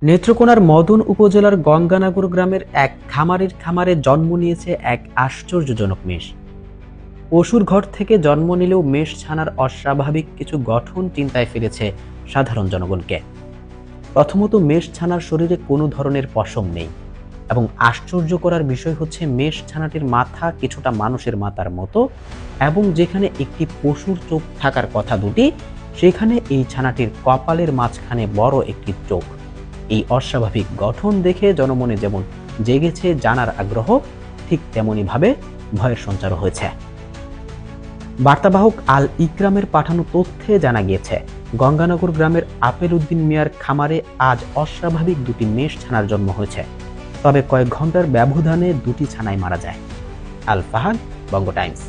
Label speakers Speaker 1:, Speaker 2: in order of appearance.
Speaker 1: নেত্রকোনার মদন উপজেলার গঙ্গানগর গ্রামের এক খামারে জন্ম নিয়েছে এক আশ্চর্যজনক মেষ। পশুর ঘর থেকে জন্ম নিলেও মেষ ছানার অস্বাভাবিক কিছু গঠন চিন্তায় ফেলেছে সাধারণ জনগণকে। প্রথমত, মেষ ছানার শরীরে কোনো ধরনের পশম নেই এবং আশ্চর্য করার বিষয় হচ্ছে মেষ ছানাটির মাথা কিছুটা মানুষের মাথার মতো এবং যেখানে একটি পশুর চোখ থাকার কথা দুটি, সেখানে এই ছানাটির কপালের মাঝখানে বড় একটি চোখ। এই অস্বাভাবিক গঠন দেখে জনমনে যেমন জেগেছে জানার আগ্রহ, ঠিক তেমনইভাবে ভয়ের সঞ্চারও হয়েছে। বার্তাবাহক আল ইকরামের পাঠানো তথ্যে জানা গিয়েছে, গঙ্গানগর গ্রামের আপেল উদ্দিন মিয়ার খামারে আজ অস্বাভাবিক দুটি মেষ ছানার জন্ম হয়েছে। তবে কয়েক ঘন্টার ব্যবধানে দুটি ছানাই মারা যায়। আল ফাহাদ, বঙ্গ টাইমস।